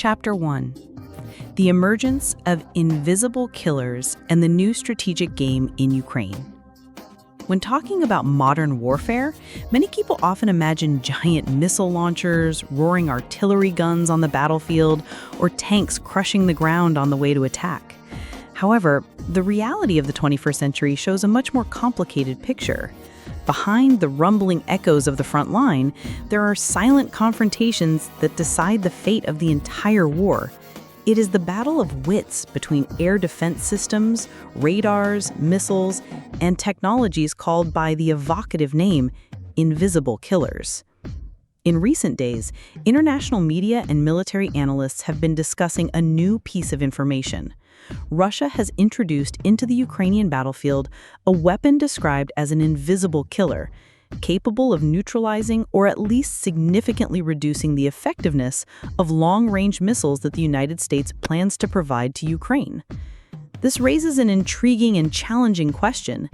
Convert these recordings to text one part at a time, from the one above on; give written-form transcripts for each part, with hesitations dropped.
Chapter 1: The Emergence of Invisible Killers and the New Strategic Game in Ukraine. When talking about modern warfare, many people often imagine giant missile launchers, roaring artillery guns on the battlefield, or tanks crushing the ground on the way to attack. However, the reality of the 21st century shows a much more complicated picture. Behind the rumbling echoes of the front line, there are silent confrontations that decide the fate of the entire war. It is the battle of wits between air defense systems, radars, missiles, and technologies called by the evocative name invisible killers. In recent days, international media and military analysts have been discussing a new piece of information. Russia has introduced into the Ukrainian battlefield a weapon described as an invisible killer, capable of neutralizing or at least significantly reducing the effectiveness of long-range missiles that the United States plans to provide to Ukraine. This raises an intriguing and challenging question.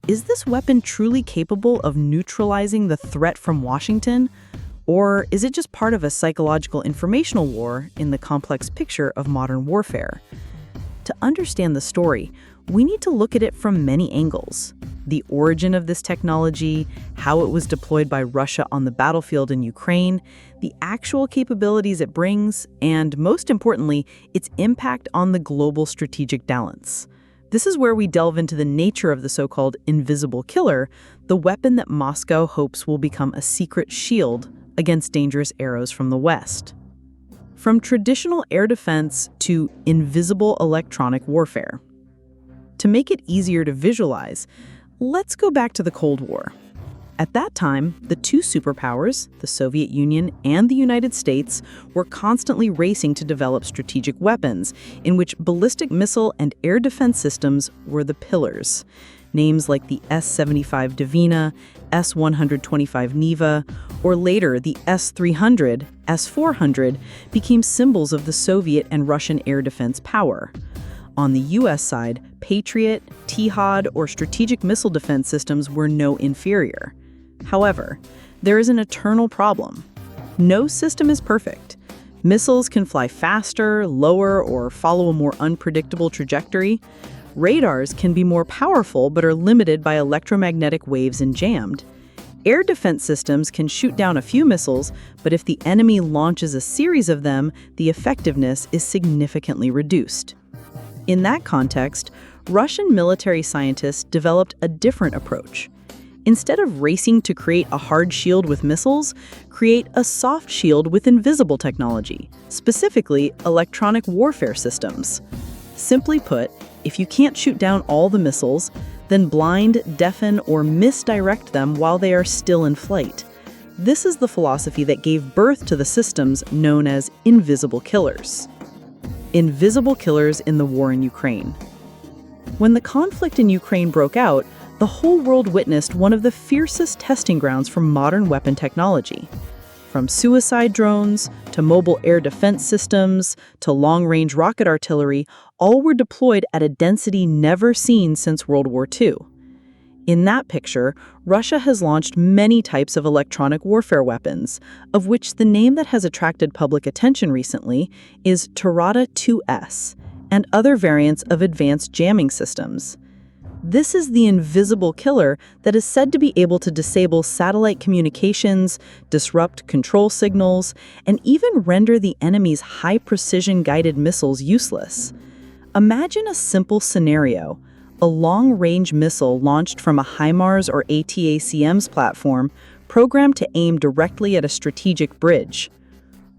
Is this weapon truly capable of neutralizing the threat from Washington? Or is it just part of a psychological informational war in the complex picture of modern warfare? To understand the story, we need to look at it from many angles. The origin of this technology, how it was deployed by Russia on the battlefield in Ukraine, the actual capabilities it brings, and most importantly, its impact on the global strategic balance. This is where we delve into the nature of the so-called invisible killer, the weapon that Moscow hopes will become a secret shield against dangerous arrows from the West. From traditional air defense to invisible electronic warfare. To make it easier to visualize, let's go back to the Cold War. At that time, the two superpowers, the Soviet Union and the United States, were constantly racing to develop strategic weapons, in which ballistic missile and air defense systems were the pillars. Names like the S-75 Divina, S-125 Neva, or later the S-300, S-400 became symbols of the Soviet and Russian air defense power. On the U.S. side, Patriot, Jihad, or strategic missile defense systems were no inferior. However, there is an eternal problem. No system is perfect. Missiles can fly faster, lower, or follow a more unpredictable trajectory. Radars can be more powerful but are limited by electromagnetic waves and jammed. Air defense systems can shoot down a few missiles, but if the enemy launches a series of them, the effectiveness is significantly reduced. In that context, Russian military scientists developed a different approach. Instead of racing to create a hard shield with missiles, create a soft shield with invisible technology, specifically electronic warfare systems. Simply put, if you can't shoot down all the missiles, then blind, deafen, or misdirect them while they are still in flight. This is the philosophy that gave birth to the systems known as invisible killers. Invisible killers in the war in Ukraine. When the conflict in Ukraine broke out, the whole world witnessed one of the fiercest testing grounds for modern weapon technology. From suicide drones, to mobile air defense systems, to long-range rocket artillery, all were deployed at a density never seen since World War II. In that picture, Russia has launched many types of electronic warfare weapons, of which the name that has attracted public attention recently is Tirada-2S, and other variants of advanced jamming systems. This is the invisible killer that is said to be able to disable satellite communications, disrupt control signals, and even render the enemy's high-precision guided missiles useless. Imagine a simple scenario: a long-range missile launched from a HIMARS or ATACMS platform programmed to aim directly at a strategic bridge.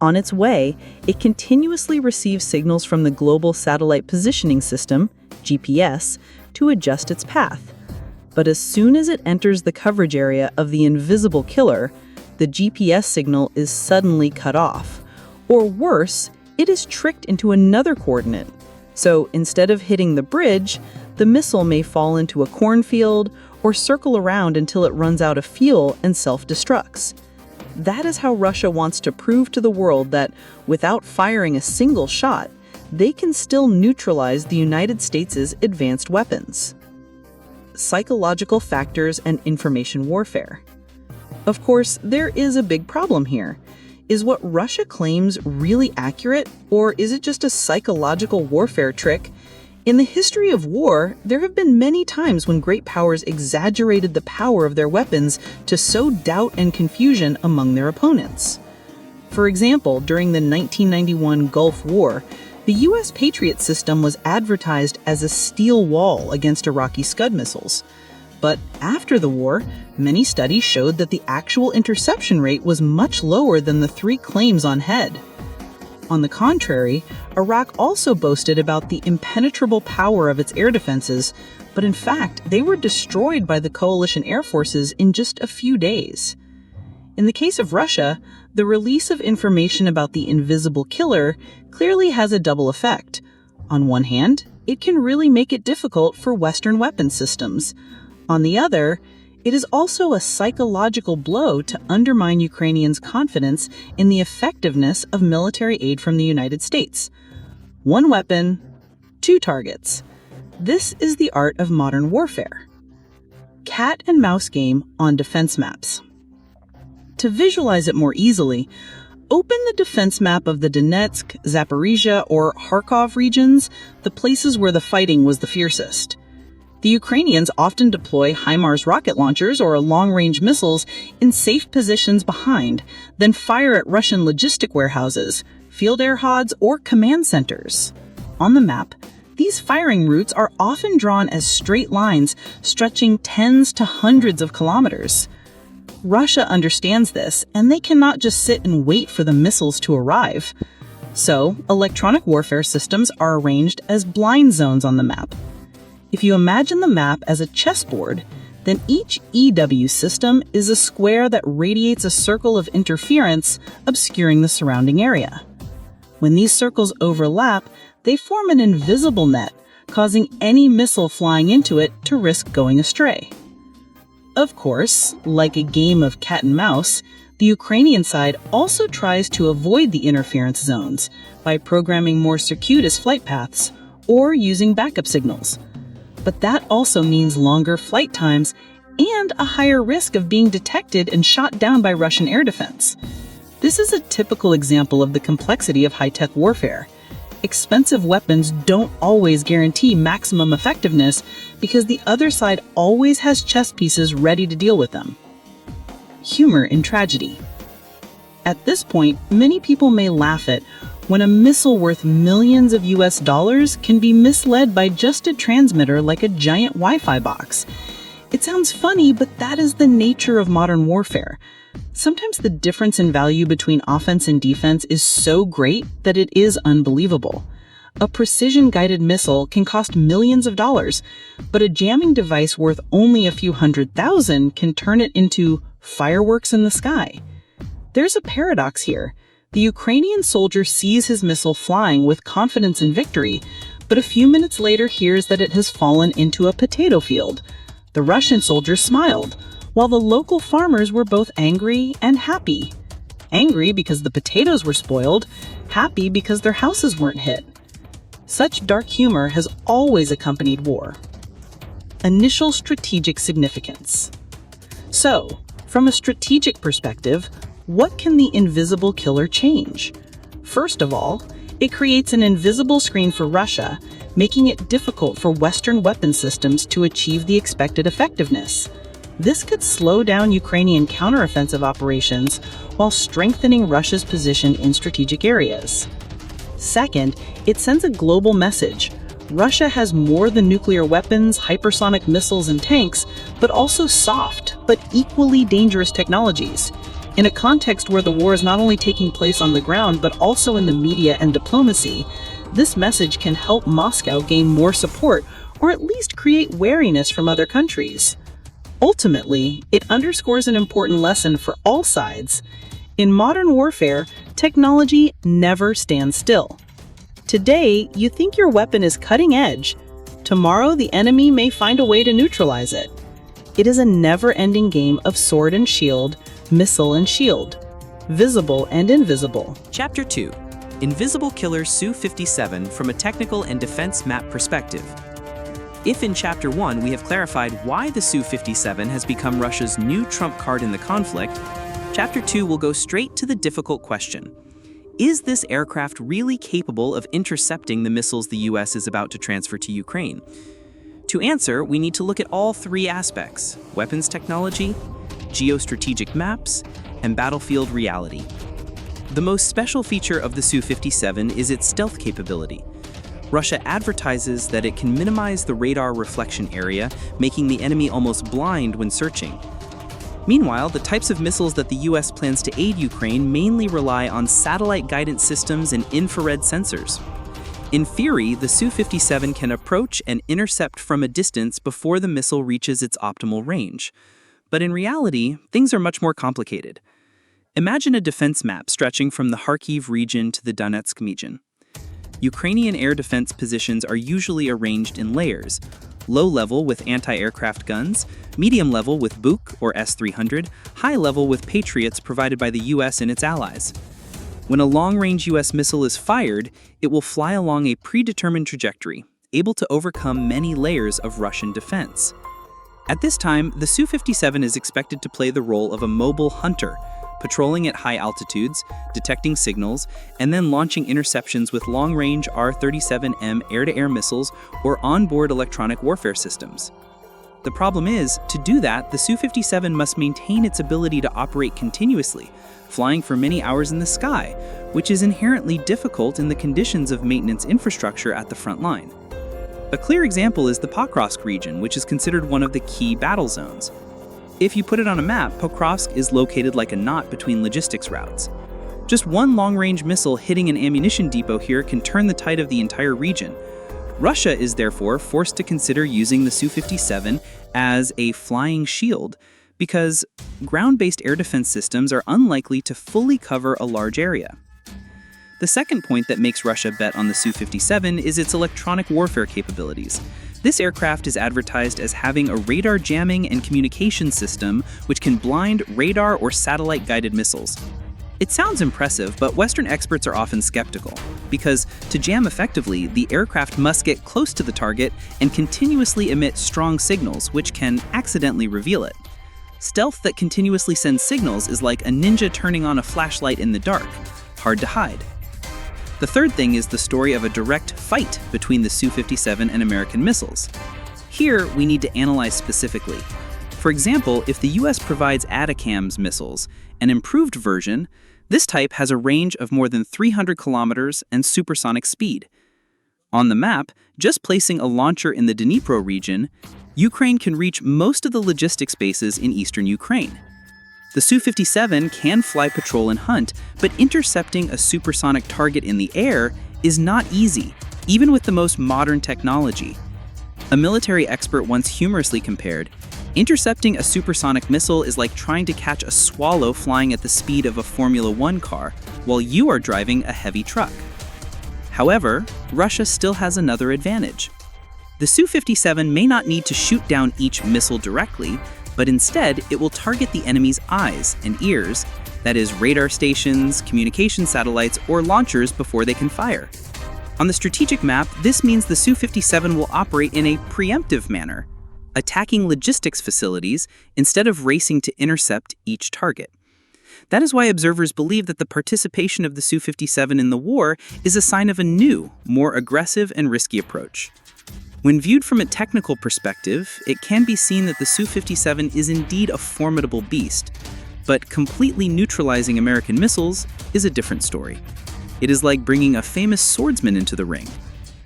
On its way, it continuously receives signals from the Global Satellite Positioning System, GPS, to adjust its path. But as soon as it enters the coverage area of the invisible killer, the GPS signal is suddenly cut off. Or worse, it is tricked into another coordinate. So instead of hitting the bridge, the missile may fall into a cornfield or circle around until it runs out of fuel and self-destructs. That is how Russia wants to prove to the world that, without firing a single shot, they can still neutralize the United States' advanced weapons. Psychological factors and information warfare. Of course, there is a big problem here. Is what Russia claims really accurate, or is it just a psychological warfare trick? In the history of war, there have been many times when great powers exaggerated the power of their weapons to sow doubt and confusion among their opponents. For example, during the 1991 Gulf War, the U.S. Patriot system was advertised as a steel wall against Iraqi Scud missiles. But after the war, many studies showed that the actual interception rate was much lower than the 3 claims on head. On the contrary, Iraq also boasted about the impenetrable power of its air defenses, but in fact, they were destroyed by the coalition air forces in just a few days. In the case of Russia, the release of information about the invisible killer clearly has a double effect. On one hand, it can really make it difficult for Western weapon systems. On the other, it is also a psychological blow to undermine Ukrainians' confidence in the effectiveness of military aid from the United States. 1 weapon, 2 targets. This is the art of modern warfare. Cat and mouse game on defense maps. To visualize it more easily, open the defense map of the Donetsk, Zaporizhia, or Kharkov regions, the places where the fighting was the fiercest. The Ukrainians often deploy HIMARS rocket launchers or long-range missiles in safe positions behind, then fire at Russian logistic warehouses, field air HODs, or command centers. On the map, these firing routes are often drawn as straight lines stretching tens to hundreds of kilometers. Russia understands this, and they cannot just sit and wait for the missiles to arrive. So, electronic warfare systems are arranged as blind zones on the map. If you imagine the map as a chessboard, then each EW system is a square that radiates a circle of interference, obscuring the surrounding area. When these circles overlap, they form an invisible net, causing any missile flying into it to risk going astray. Of course, like a game of cat and mouse, the Ukrainian side also tries to avoid the interference zones by programming more circuitous flight paths or using backup signals. But that also means longer flight times and a higher risk of being detected and shot down by Russian air defense. This is a typical example of the complexity of high-tech warfare. Expensive weapons don't always guarantee maximum effectiveness because the other side always has chess pieces ready to deal with them. Humor in tragedy. At this point, many people may laugh at when a missile worth millions of US dollars can be misled by just a transmitter like a giant Wi-Fi box. It sounds funny, but that is the nature of modern warfare. Sometimes the difference in value between offense and defense is so great that it is unbelievable. A precision-guided missile can cost millions of dollars, but a jamming device worth only a few $100,000 can turn it into fireworks in the sky. There's a paradox here. The Ukrainian soldier sees his missile flying with confidence in victory, but a few minutes later hears that it has fallen into a potato field. The Russian soldier smiled, while the local farmers were both angry and happy. Angry because the potatoes were spoiled, happy because their houses weren't hit. Such dark humor has always accompanied war. Initial strategic significance. So, from a strategic perspective, what can the invisible killer change? First of all, it creates an invisible screen for Russia, making it difficult for Western weapon systems to achieve the expected effectiveness. This could slow down Ukrainian counteroffensive operations while strengthening Russia's position in strategic areas. Second, it sends a global message. Russia has more than nuclear weapons, hypersonic missiles, and tanks, but also soft, but equally dangerous technologies. In a context where the war is not only taking place on the ground, but also in the media and diplomacy, this message can help Moscow gain more support or at least create wariness from other countries. Ultimately, it underscores an important lesson for all sides. In modern warfare, technology never stands still. Today, you think your weapon is cutting edge. Tomorrow, the enemy may find a way to neutralize it. It is a never-ending game of sword and shield, missile and shield, visible and invisible. Chapter 2. Invisible Killer Su-57 from a Technical and Defense Map Perspective. If in Chapter 1 we have clarified why the Su-57 has become Russia's new trump card in the conflict, Chapter 2 will go straight to the difficult question. Is this aircraft really capable of intercepting the missiles the US is about to transfer to Ukraine? To answer, we need to look at all three aspects: weapons technology, geostrategic maps, and battlefield reality. The most special feature of the Su-57 is its stealth capability. Russia advertises that it can minimize the radar reflection area, making the enemy almost blind when searching. Meanwhile, the types of missiles that the US plans to aid Ukraine mainly rely on satellite guidance systems and infrared sensors. In theory, the Su-57 can approach and intercept from a distance before the missile reaches its optimal range. But in reality, things are much more complicated. Imagine a defense map stretching from the Kharkiv region to the Donetsk region. Ukrainian air defense positions are usually arranged in layers: low level with anti-aircraft guns, medium level with Buk or S-300, high level with Patriots provided by the US and its allies. When a long-range US missile is fired, it will fly along a predetermined trajectory, able to overcome many layers of Russian defense. At this time, the Su-57 is expected to play the role of a mobile hunter, patrolling at high altitudes, detecting signals, and then launching interceptions with long-range R-37M air-to-air missiles or onboard electronic warfare systems. The problem is, to do that, the Su-57 must maintain its ability to operate continuously, flying for many hours in the sky, which is inherently difficult in the conditions of maintenance infrastructure at the front line. A clear example is the Pokrovsk region, which is considered one of the key battle zones. If you put it on a map, Pokrovsk is located like a knot between logistics routes. Just one long-range missile hitting an ammunition depot here can turn the tide of the entire region. Russia is therefore forced to consider using the Su-57 as a flying shield, because ground-based air defense systems are unlikely to fully cover a large area. The second point that makes Russia bet on the Su-57 is its electronic warfare capabilities. This aircraft is advertised as having a radar jamming and communication system which can blind radar or satellite-guided missiles. It sounds impressive, but Western experts are often skeptical, because to jam effectively, the aircraft must get close to the target and continuously emit strong signals, which can accidentally reveal it. Stealth that continuously sends signals is like a ninja turning on a flashlight in the dark, hard to hide. The third thing is the story of a direct fight between the Su-57 and American missiles. Here, we need to analyze specifically. For example, if the US provides ATACMS missiles, an improved version, this type has a range of more than 300 kilometers and supersonic speed. On the map, just placing a launcher in the Dnipro region, Ukraine can reach most of the logistics bases in eastern Ukraine. The Su-57 can fly patrol and hunt, but intercepting a supersonic target in the air is not easy, even with the most modern technology. A military expert once humorously compared, intercepting a supersonic missile is like trying to catch a swallow flying at the speed of a Formula One car while you are driving a heavy truck. However, Russia still has another advantage. The Su-57 may not need to shoot down each missile directly, but instead it will target the enemy's eyes and ears, that is, radar stations, communication satellites, or launchers before they can fire. On the strategic map, this means the Su-57 will operate in a preemptive manner, attacking logistics facilities instead of racing to intercept each target. That is why observers believe that the participation of the Su-57 in the war is a sign of a new, more aggressive and risky approach. When viewed from a technical perspective, it can be seen that the Su-57 is indeed a formidable beast, but completely neutralizing American missiles is a different story. It is like bringing a famous swordsman into the ring.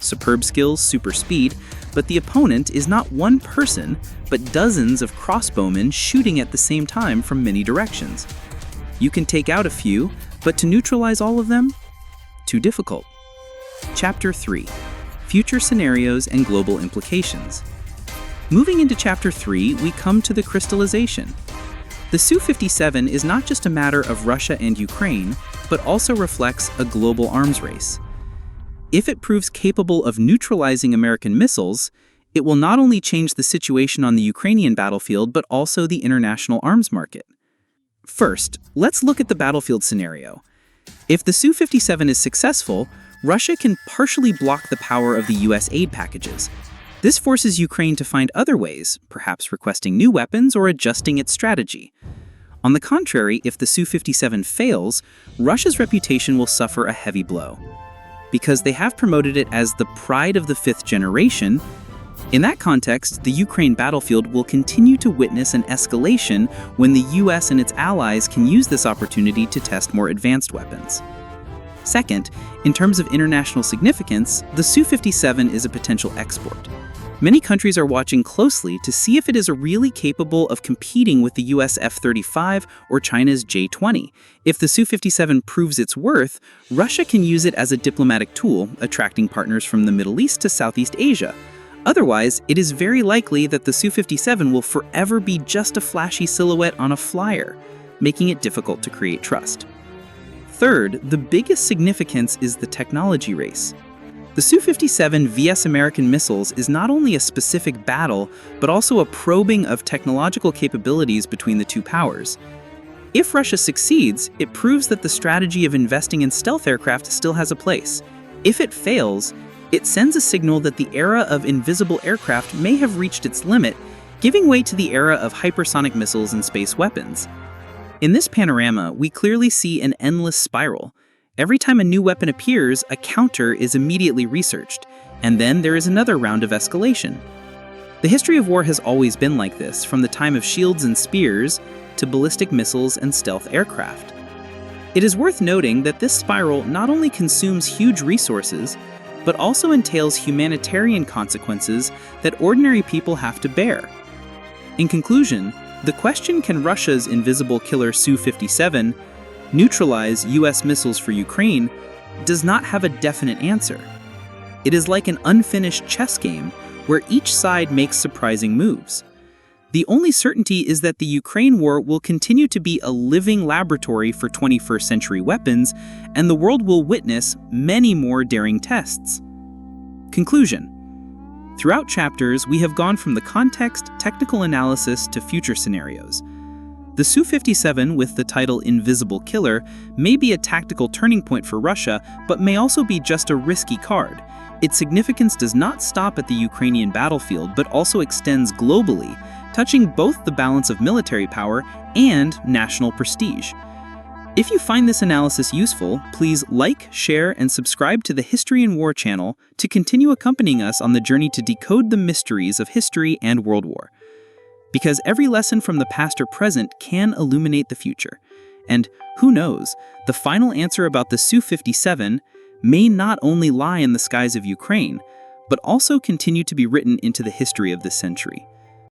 Superb skills, super speed, but the opponent is not one person, but dozens of crossbowmen shooting at the same time from many directions. You can take out a few, but to neutralize all of them? Too difficult. Chapter 3. Future Scenarios and Global Implications. Moving into Chapter 3, we come to the crystallization. The Su-57 is not just a matter of Russia and Ukraine, but also reflects a global arms race. If it proves capable of neutralizing American missiles, it will not only change the situation on the Ukrainian battlefield, but also the international arms market. First, let's look at the battlefield scenario. If the Su-57 is successful, Russia can partially block the power of the US aid packages. This forces Ukraine to find other ways, perhaps requesting new weapons or adjusting its strategy. On the contrary, if the Su-57 fails, Russia's reputation will suffer a heavy blow. Because they have promoted it as the pride of the fifth generation, in that context, the Ukraine battlefield will continue to witness an escalation when the US and its allies can use this opportunity to test more advanced weapons. Second, in terms of international significance, the Su-57 is a potential export. Many countries are watching closely to see if it is really capable of competing with the US F-35 or China's J-20. If the Su-57 proves its worth, Russia can use it as a diplomatic tool, attracting partners from the Middle East to Southeast Asia. Otherwise, it is very likely that the Su-57 will forever be just a flashy silhouette on a flyer, making it difficult to create trust. Third, the biggest significance is the technology race. The Su-57 vs. American missiles is not only a specific battle, but also a probing of technological capabilities between the two powers. If Russia succeeds, it proves that the strategy of investing in stealth aircraft still has a place. If it fails, it sends a signal that the era of invisible aircraft may have reached its limit, giving way to the era of hypersonic missiles and space weapons. In this panorama, we clearly see an endless spiral. Every time a new weapon appears, a counter is immediately researched, and then there is another round of escalation. The history of war has always been like this, from the time of shields and spears to ballistic missiles and stealth aircraft. It is worth noting that this spiral not only consumes huge resources, but also entails humanitarian consequences that ordinary people have to bear. In conclusion, the question, can Russia's invisible killer Su-57 neutralize US missiles for Ukraine, does not have a definite answer. It is like an unfinished chess game where each side makes surprising moves. The only certainty is that the Ukraine war will continue to be a living laboratory for 21st century weapons, and the world will witness many more daring tests. Conclusion. Throughout chapters, we have gone from the context, technical analysis to future scenarios. The Su-57, with the title Invisible Killer, may be a tactical turning point for Russia, but may also be just a risky card. Its significance does not stop at the Ukrainian battlefield, but also extends globally, touching both the balance of military power and national prestige. If you find this analysis useful, please like, share, and subscribe to the History and War channel to continue accompanying us on the journey to decode the mysteries of history and World War. Because every lesson from the past or present can illuminate the future. And who knows, the final answer about the Su-57 may not only lie in the skies of Ukraine, but also continue to be written into the history of this century.